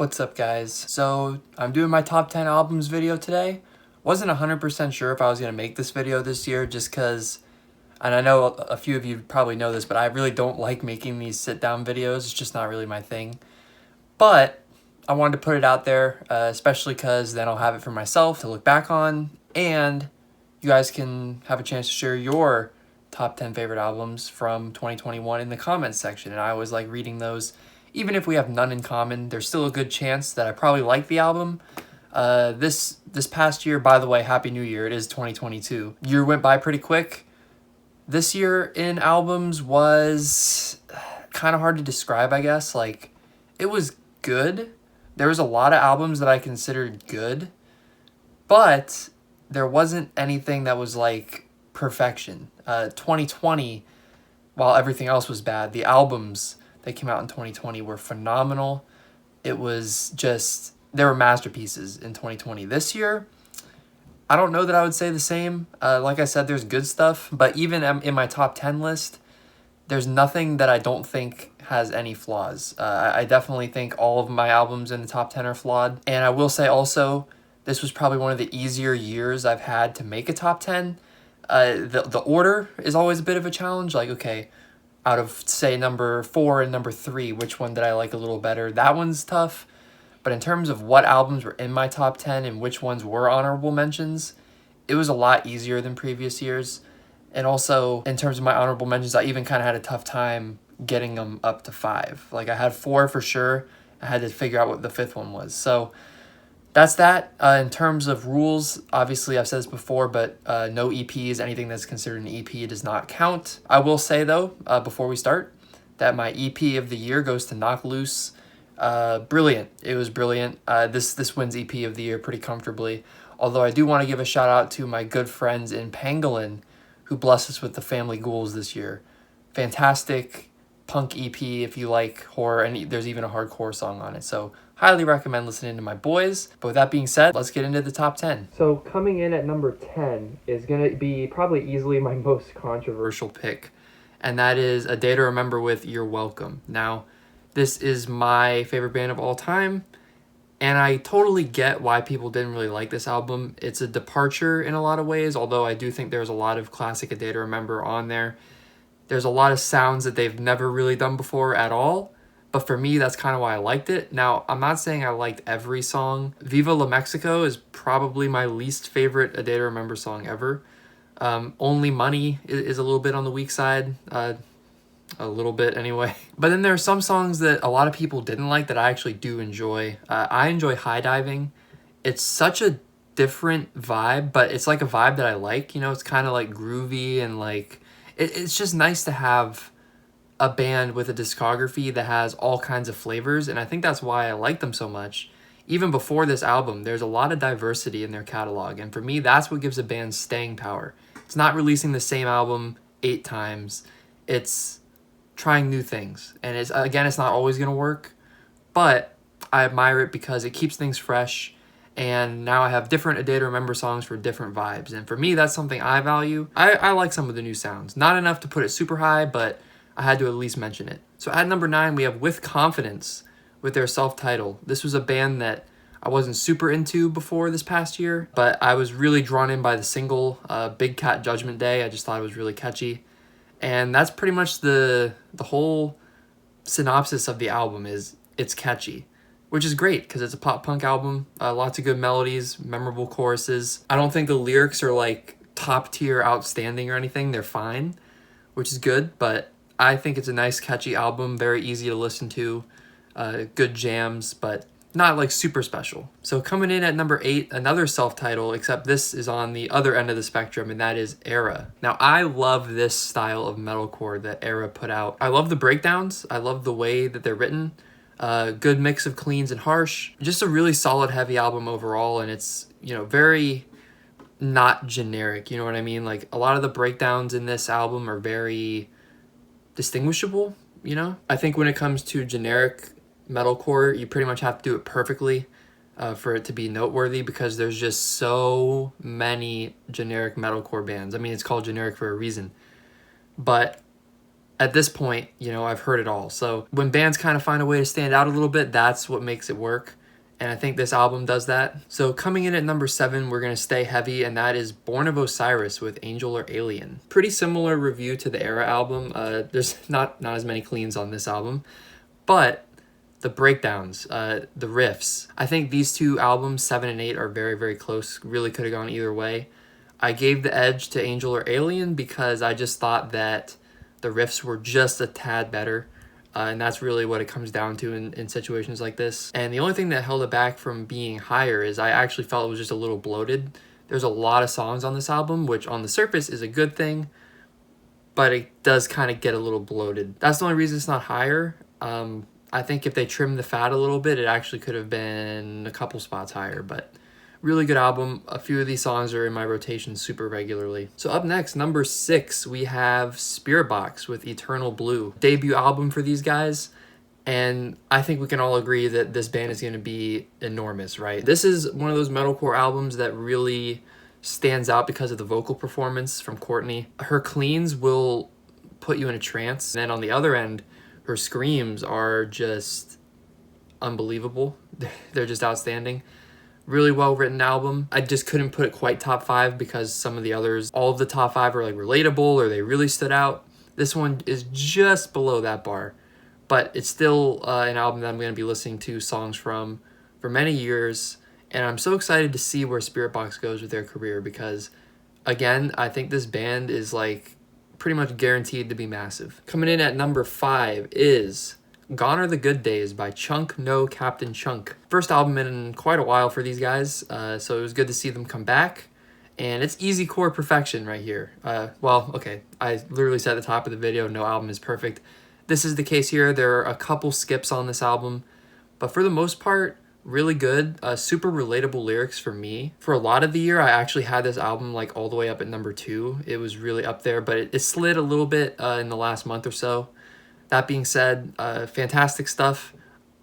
What's up, guys? So I'm doing my top 10 albums video today. Wasn't 100% sure if I was going to make this video this year just because, and I know a few of you probably know this, but I really don't like making these sit down videos. It's just not really my thing. But I wanted to put it out there, especially because then I'll have it for myself to look back on, and you guys can have a chance to share your top 10 favorite albums from 2021 in the comments section. And I always like reading those. Even if we have none in common, there's still a good chance that I probably like the album. This past year, by the way, Happy New Year, it is 2022. Year went by pretty quick. This year in albums was kind of hard to describe, I guess. Like, it was good. There was a lot of albums that I considered good, but there wasn't anything that was like perfection. 2020, while everything else was bad, the albums that came out in 2020 were phenomenal. It was just, there were masterpieces in 2020. This year, I don't know that I would say the same. Like I said, there's good stuff, but even in my top 10 list, there's nothing that I don't think has any flaws. I definitely think all of my albums in the top 10 are flawed. And I will say also, this was probably one of the easier years I've had to make a top 10. The order is always a bit of a challenge. Like, okay, out of, say, number 4 and number 3, which one did I like a little better? That one's tough. But in terms of what albums were in my top 10 and which ones were honorable mentions, it was a lot easier than previous years. And also, in terms of my honorable mentions, I even kind of had a tough time getting them up to 5. Like, I had 4 for sure. I had to figure out what the 5th one was. So that's that. In terms of rules, obviously I've said this before, but no EPs. Anything that's considered an EP does not count. I will say, though, before we start, that my EP of the year goes to Knock Loose. Brilliant. It was brilliant. This wins EP of the year pretty comfortably. Although I do want to give a shout out to my good friends in Pangolin who blessed us with the Family Ghouls this year. Fantastic punk EP if you like horror, and there's even a hardcore song on it. So highly recommend listening to my boys. But with that being said, let's get into the top 10. So coming in at number 10 is going to be probably easily my most controversial pick, and that is A Day to Remember with You're Welcome. Now, this is my favorite band of all time, and I totally get why people didn't really like this album. It's a departure in a lot of ways, although I do think there's a lot of classic A Day to Remember on there. There's a lot of sounds that they've never really done before at all, but for me, that's kind of why I liked it. Now, I'm not saying I liked every song. Viva La Mexico is probably my least favorite A Day to Remember song ever. Only Money is a little bit on the weak side. A little bit anyway. But then there are some songs that a lot of people didn't like that I actually do enjoy. I enjoy High Diving. It's such a different vibe, but it's like a vibe that I like. You know, it's kind of like groovy and like, it's just nice to have a band with a discography that has all kinds of flavors, and I think that's why I like them so much. Even before this album, there's a lot of diversity in their catalog, and for me, that's what gives a band staying power. It's not releasing the same album 8 times. It's trying new things, and it's not always going to work, but I admire it because it keeps things fresh, and now I have different A Day to Remember songs for different vibes, and for me, that's something I value. I like some of the new sounds. Not enough to put it super high, but I had to at least mention it. So at number 9, we have With Confidence with their self-titled. This was a band that I wasn't super into before this past year, but I was really drawn in by the single, Big Cat Judgment Day. I just thought it was really catchy. And that's pretty much the whole synopsis of the album is it's catchy, which is great because it's a pop-punk album. Lots of good melodies, memorable choruses. I don't think the lyrics are like top-tier outstanding or anything. They're fine, which is good, but I think it's a nice, catchy album, very easy to listen to, good jams, but not like super special. So coming in at number 8, another self-titled, except this is on the other end of the spectrum, and that is Era. Now, I love this style of metalcore that Era put out. I love the breakdowns. I love the way that they're written. Good mix of cleans and harsh. Just a really solid, heavy album overall, and it's, you know, very not generic, you know what I mean? Like, a lot of the breakdowns in this album are very distinguishable, you know? I think when it comes to generic metalcore, you pretty much have to do it perfectly for it to be noteworthy, because there's just so many generic metalcore bands. I mean, it's called generic for a reason. But at this point, you know, I've heard it all. So when bands kind of find a way to stand out a little bit, that's what makes it work. And I think this album does that. So coming in at number 7, we're going to stay heavy, and that is Born of Osiris with Angel or Alien. Pretty similar review to the Era album. There's not as many cleans on this album, but the breakdowns, the riffs. I think these two albums, 7 and 8, are very, very close. Really could have gone either way. I gave the edge to Angel or Alien because I just thought that the riffs were just a tad better. And that's really what it comes down to in situations like this. And the only thing that held it back from being higher is I actually felt it was just a little bloated. There's a lot of songs on this album, which on the surface is a good thing, but it does kind of get a little bloated. That's the only reason it's not higher. I think if they trimmed the fat a little bit, it actually could have been a couple spots higher, but really good album. A few of these songs are in my rotation super regularly. So up next, number 6, we have Spiritbox with Eternal Blue. Debut album for these guys, and I think we can all agree that this band is going to be enormous, right? This is one of those metalcore albums that really stands out because of the vocal performance from Courtney. Her cleans will put you in a trance. And then on the other end, her screams are just unbelievable. They're just outstanding. Really well written album. I just couldn't put it quite top 5 because some of the others, all of the top 5 are like relatable or they really stood out. This one is just below that bar, but it's still an album that I'm going to be listening to songs from for many years. And I'm so excited to see where Spiritbox goes with their career because, again, I think this band is like pretty much guaranteed to be massive. Coming in at number 5 is Gone Are the Good Days by Chunk No Captain Chunk. First album in quite a while for these guys, so it was good to see them come back. And it's easy chord perfection right here. Well, okay, I literally said at the top of the video, no album is perfect. This is the case here. There are a couple skips on this album, but for the most part, really good. Super relatable lyrics for me. For a lot of the year, I actually had this album like all the way up at number 2. It was really up there, but it slid a little bit in the last month or so. That being said, fantastic stuff.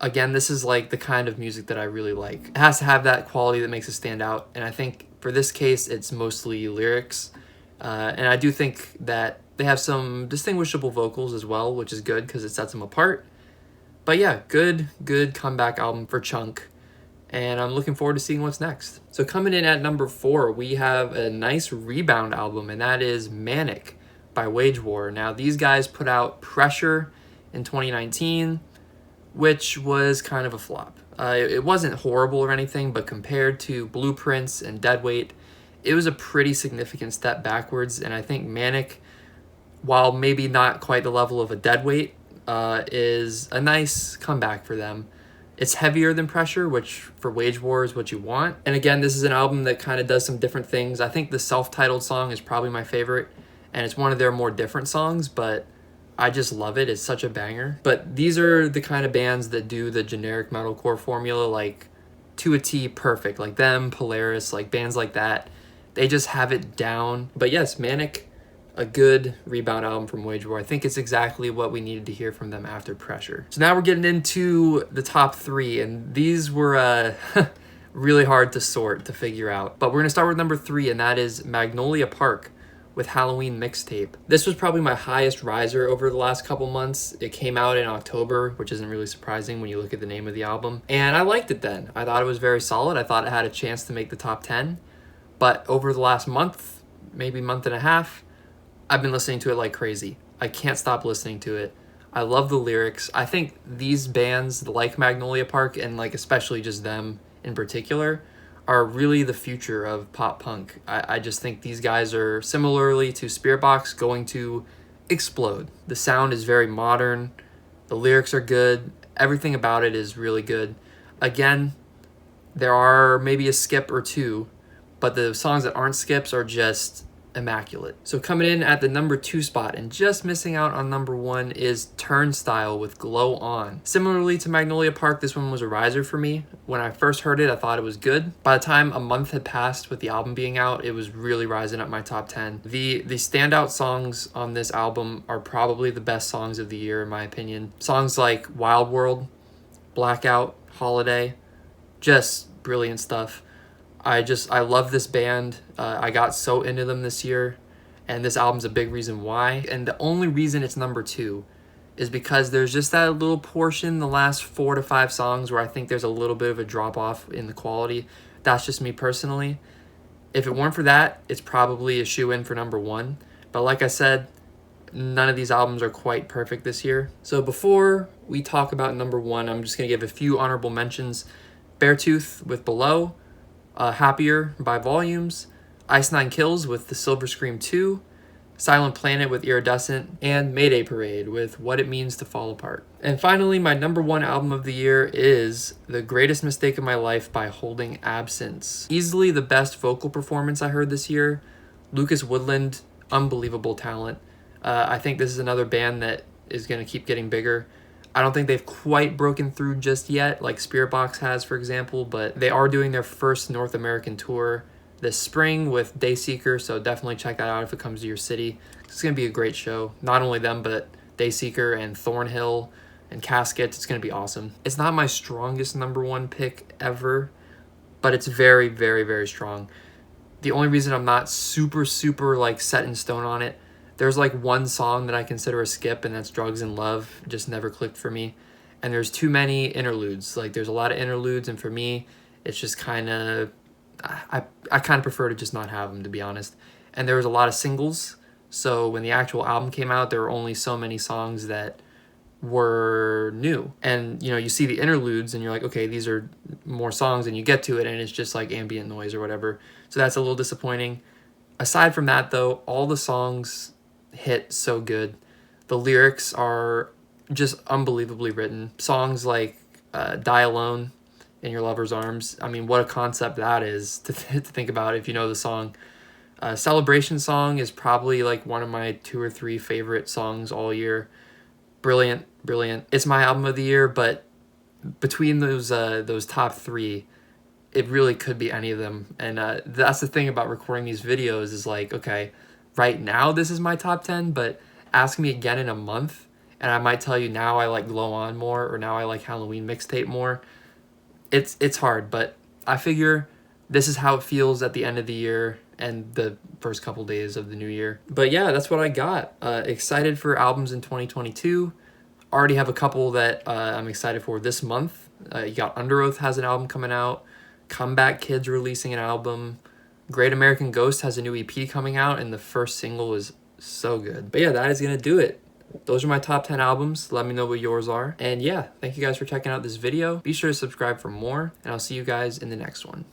Again, this is like the kind of music that I really like. It has to have that quality that makes it stand out. And I think for this case, it's mostly lyrics. And I do think that they have some distinguishable vocals as well, which is good because it sets them apart. But yeah, good comeback album for Chunk. And I'm looking forward to seeing what's next. So coming in at number 4, we have a nice rebound album, and that is Manic by Wage War. Now, these guys put out Pressure in 2019, which was kind of a flop. It wasn't horrible or anything, but compared to Blueprints and Deadweight, it was a pretty significant step backwards. And I think Manic, while maybe not quite the level of a Deadweight, is a nice comeback for them. It's heavier than Pressure, which for Wage War is what you want. And again, this is an album that kind of does some different things. I think the self-titled song is probably my favorite, and it's one of their more different songs, but I just love it. It's such a banger. But these are the kind of bands that do the generic metalcore formula, like to a T perfect, like them, Polaris, like bands like that. They just have it down. But yes, Manic, a good rebound album from Wage War. I think it's exactly what we needed to hear from them after Pressure. So now we're getting into the top 3, and these were really hard to sort, to figure out. But we're gonna start with number 3, and that is Magnolia Park with Halloween Mixtape. This was probably my highest riser over the last couple months. It came out in October, which isn't really surprising when you look at the name of the album. And I liked it then. I thought it was very solid. I thought it had a chance to make the top 10. But over the last month, maybe month and a half, I've been listening to it like crazy. I can't stop listening to it. I love the lyrics. I think these bands like Magnolia Park, and like especially just them in particular, are really the future of pop punk. I just think these guys are, similarly to Spiritbox, going to explode. The sound is very modern. The lyrics are good. Everything about it is really good. Again, there are maybe a skip or two, but the songs that aren't skips are just immaculate. So coming in at the number 2 spot and just missing out on number 1 is Turnstyle with Glow On. Similarly to Magnolia Park, this one was a riser for me. When I first heard it, I thought it was good. By the time a month had passed with the album being out, it was really rising up my top 10. The standout songs on this album are probably the best songs of the year in my opinion. Songs like Wild World, Blackout, Holiday, just brilliant stuff. I love this band. I got so into them this year, and this album's a big reason why. And the only reason it's number 2 is because there's just that little portion, the last 4 to 5 songs, where I think there's a little bit of a drop off in the quality. That's just me personally. If it weren't for that, it's probably a shoe-in for number 1. But like I said, none of these albums are quite perfect this year. So before we talk about number 1, I'm just going to give a few honorable mentions. Beartooth with Below, Happier by Volumes, Ice Nine Kills with The Silver Scream 2, Silent Planet with Iridescent, and Mayday Parade with What It Means to Fall Apart. And finally, my number 1 album of the year is The Greatest Mistake of My Life by Holding Absence. Easily the best vocal performance I heard this year. Lucas Woodland, unbelievable talent. I think this is another band that is going to keep getting bigger. I don't think they've quite broken through just yet, like Spirit Box has, for example, but they are doing their first North American tour this spring with Dayseeker, so definitely check that out if it comes to your city. It's going to be a great show. Not only them, but Dayseeker and Thornhill and Caskets. It's going to be awesome. It's not my strongest number 1 pick ever, but it's very, very, very strong. The only reason I'm not super like set in stone on it, there's like one song that I consider a skip, and that's Drugs and Love. It just never clicked for me. And there's too many interludes. Like, there's a lot of interludes, and for me, it's just kind of... I kind of prefer to just not have them, to be honest. And there was a lot of singles, so when the actual album came out, there were only so many songs that were new. And, you know, you see the interludes, and you're like, okay, these are more songs, and you get to it, and it's just like ambient noise or whatever. So that's a little disappointing. Aside from that, though, all the songs hit so good. The lyrics are just unbelievably written. Songs like Die Alone, In Your Lover's Arms. I mean, what a concept that is to think about if you know the song. Celebration Song is probably like one of my 2 or 3 favorite songs all year. Brilliant, brilliant. It's my album of the year, but between those top 3, it really could be any of them. And that's the thing about recording these videos is like, okay, right now this is my top 10, but ask me again in a month, and I might tell you now I like Glow On more, or now I like Halloween Mixtape more. It's hard, but I figure this is how it feels at the end of the year and the first couple days of the new year. But yeah, that's what I got. Excited for albums in 2022. Already have a couple that I'm excited for this month. You got Under Oath has an album coming out. Comeback Kids releasing an album. Great American Ghost has a new EP coming out, and the first single is so good. But yeah, that is going to do it. Those are my top 10 albums. Let me know what yours are. And yeah, thank you guys for checking out this video. Be sure to subscribe for more, and I'll see you guys in the next one.